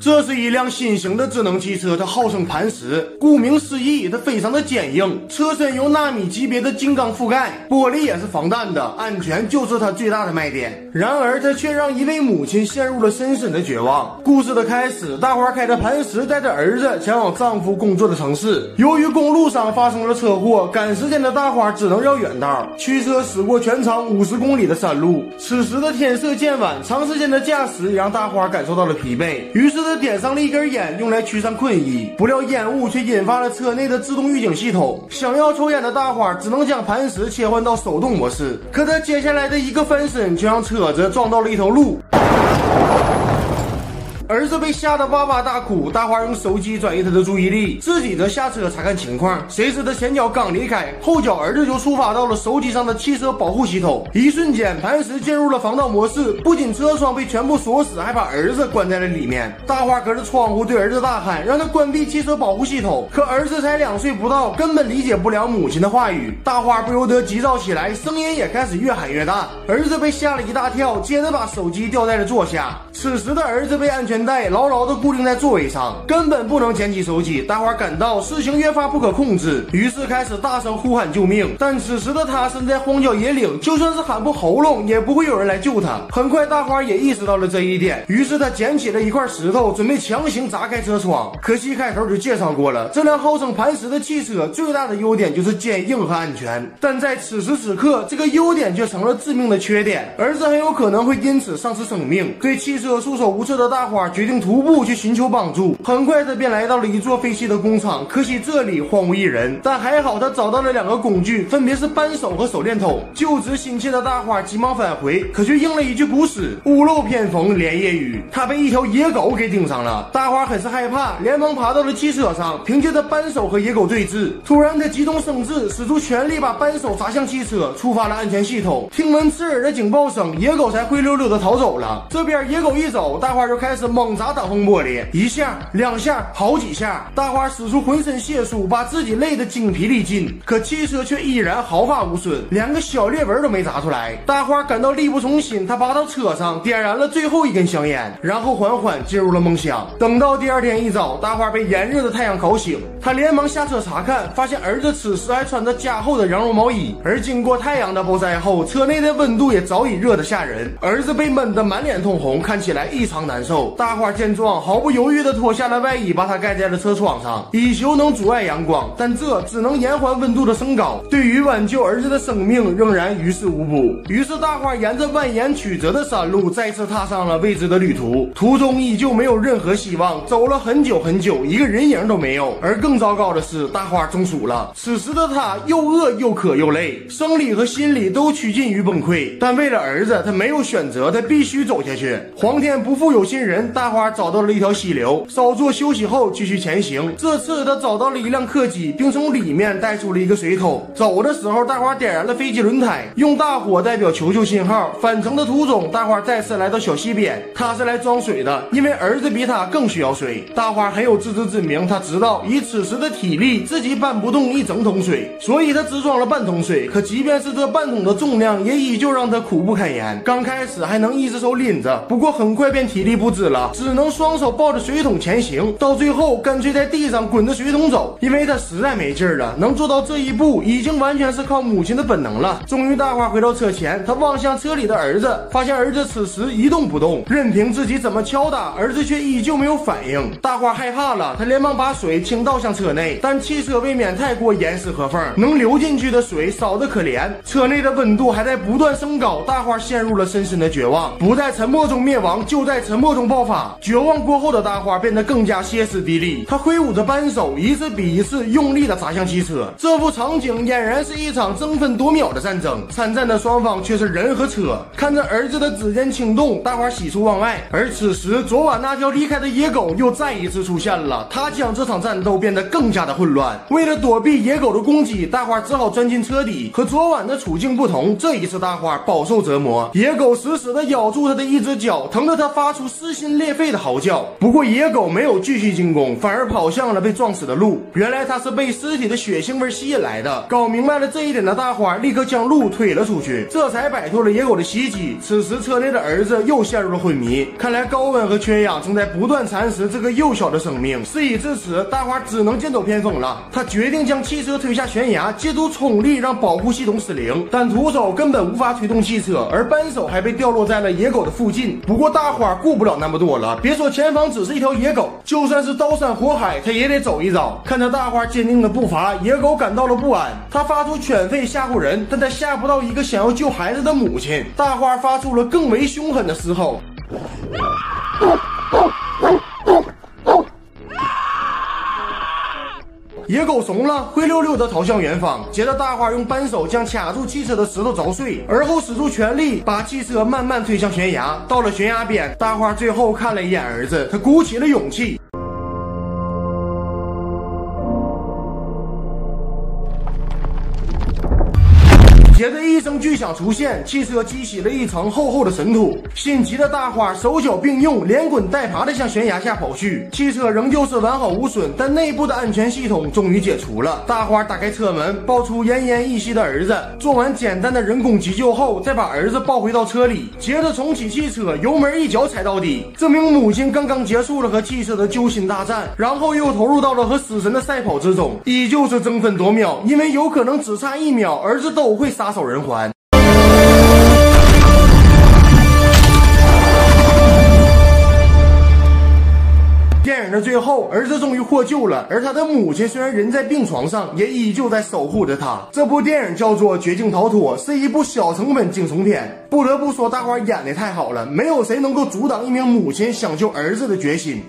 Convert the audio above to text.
这是一辆新型的智能汽车，它号称磐石，顾名思义，它非常的坚硬，车身有纳米级别的金刚覆盖，玻璃也是防弹的，安全就是它最大的卖点。然而，它却让一位母亲陷入了深深的绝望。故事的开始，大花开着磐石，带着儿子前往丈夫工作的城市。由于公路上发生了车祸，赶时间的大花只能绕远道，驱车驶过全长50公里的山路。此时的天色渐晚，长时间的驾驶也让大花感受到了疲惫，于是他点上了一根烟，用来驱散困意。不料烟雾却引发了车内的自动预警系统，想要抽烟的大花只能将磐石切换到手动模式，可他接下来的一个翻身却让车子撞到了一头鹿。儿子被吓得哇哇大哭，大花用手机转移他的注意力，自己则下车查看情况。谁知他前脚刚离开，后脚儿子就触发到了手机上的汽车保护系统，一瞬间磐石进入了防盗模式，不仅车窗被全部锁死，还把儿子关在了里面。大花隔着窗户对儿子大喊，让他关闭汽车保护系统，可儿子才2岁不到，根本理解不了母亲的话语。大花不由得急躁起来，声音也开始越喊越大。儿子被吓了一大跳，接着把手机掉在了座下。此时的儿子被安全带牢牢地固定在座位上，根本不能捡起手机。大花感到事情越发不可控制，于是开始大声呼喊救命。但此时的他身在荒郊野岭，就算是喊破喉咙也不会有人来救他。很快大花也意识到了这一点，于是他捡起了一块石头，准备强行砸开车窗。可惜开头就介绍过了，这辆号称磐石的汽车最大的优点就是坚硬和安全，但在此时此刻，这个优点却成了致命的缺点，儿子很有可能会因此丧失生命。对汽车束手无策的大花决定徒步去寻求帮助。很快他便来到了一座废弃的工厂，可惜这里荒无一人，但还好他找到了2个工具，分别是扳手和手电筒。就职心切的大花急忙返回，可却应了一句古诗：屋漏偏逢连夜雨。他被一条野狗给盯上了，大花很是害怕，连忙爬到了汽车上，凭借着扳手和野狗对峙。突然他急中生智，使出全力把扳手砸向汽车，触发了安全系统。听闻刺耳的警报声，野狗才灰溜溜的逃走了。这边野狗一走，大花就开始猛砸挡风玻璃，1下2下好几下，大花使出浑身解数，把自己累得精疲力尽，可汽车却依然毫发无损，连个小裂纹都没砸出来。大花感到力不从心，他爬到车上点燃了最后一根香烟，然后缓缓进入了梦乡。等到第2天一早，大花被炎热的太阳烤醒，他连忙下车查看，发现儿子此时还穿着加厚的羊绒毛衣，而经过太阳的暴晒后，车内的温度也早已热得吓人。儿子被闷得满脸通红，看起来异常难受。大花见状，毫不犹豫地脱下了外衣，把它盖在了车窗上，以求能阻碍阳光，但这只能延缓温度的升高，对于挽救儿子的生命仍然于事无补。于是大花沿着蜿蜒曲折的山路再次踏上了未知的旅途，途中依旧没有任何希望，走了很久很久，一个人影都没有。而更糟糕的是，大花中暑了。此时的他又饿又渴又累，生理和心理都趋近于崩溃，但为了儿子，他没有选择，他必须走下去。皇天不负有心人，大花找到了一条溪流，稍作休息后继续前行。这次他找到了一辆客机，并从里面带出了一个水桶。走的时候，大花点燃了飞机轮胎，用大火代表求救信号。返程的途中，大花再次来到小溪边，他是来装水的，因为儿子比他更需要水。大花很有自知之明，他知道以此时的体力自己搬不动一整桶水，所以他只装了半桶水。可即便是这半桶的重量，也依旧让他苦不堪言。刚开始还能一只手拎着，不过很快便体力不支了，只能双手抱着水桶前行，到最后干脆在地上滚着水桶走，因为他实在没劲儿了。能做到这一步，已经完全是靠母亲的本能了。终于大花回到车前，他望向车里的儿子，发现儿子此时一动不动，任凭自己怎么敲打，儿子却依旧没有反应。大花害怕了，他连忙把水倾倒向车内，但汽车未免太过严实合缝，能流进去的水少得可怜，车内的温度还在不断升高。大花陷入了深深的绝望，不在沉默中灭亡，就在沉默中爆发。绝望过后的大花变得更加歇斯底里，他挥舞着扳手，一次比一次用力地砸向汽车。这幅场景俨然是一场争分夺秒的战争，参战的双方却是人和车。看着儿子的指尖轻动，大花喜出望外。而此时昨晚那条离开的野狗又再一次出现了，它将这场战斗变得更加的混乱。为了躲避野狗的攻击，大花只好钻进车底。和昨晚的处境不同，这一次大花饱受折磨，野狗死死地咬住他的一只脚，疼得他发出撕心裂肺的嚎叫。不过野狗没有继续进攻，反而跑向了被撞死的鹿。原来他是被尸体的血腥味吸引来的。搞明白了这一点的大花立刻将鹿推了出去，这才摆脱了野狗的袭击。此时车内的儿子又陷入了昏迷，看来高温和缺氧正在不断蚕食这个幼小的生命。事已至此，大花只能剑走偏锋了。他决定将汽车推下悬崖，借助冲力让保护系统失灵，但徒手根本无法推动汽车，而扳手还被掉落在了野狗的附近。不过大花顾不了那么多了，别说前方只是一条野狗，就算是刀山火海，他也得走一遭。看着大花坚定的步伐，野狗感到了不安，他发出犬吠吓唬人，但他吓不到一个想要救孩子的母亲。大花发出了更为凶狠的嘶吼。野狗怂了，灰溜溜地逃向远方。接着大花用扳手将卡住汽车的石头凿碎，而后使出全力把汽车慢慢推向悬崖。到了悬崖边，大花最后看了一眼儿子，他鼓起了勇气。接着一声巨响出现，汽车激起了一层厚厚的尘土。心急的大花手脚并用，连滚带爬地向悬崖下跑去。汽车仍旧是完好无损，但内部的安全系统终于解除了。大花打开车门，抱出奄奄一息的儿子，做完简单的人工急救后，再把儿子抱回到车里，接着重启汽车，油门一脚踩到底，证明母亲刚刚结束了和汽车的揪心大战，然后又投入到了和死神的赛跑之中，依旧是争分夺秒，因为有可能只差1秒，儿子都会撒手人寰。电影的最后，儿子终于获救了，而他的母亲虽然人在病床上，也依旧在守护着他。这部电影叫做《绝境逃脱》，是一部小成本惊悚片。不得不说，大花演得太好了，没有谁能够阻挡一名母亲想救儿子的决心。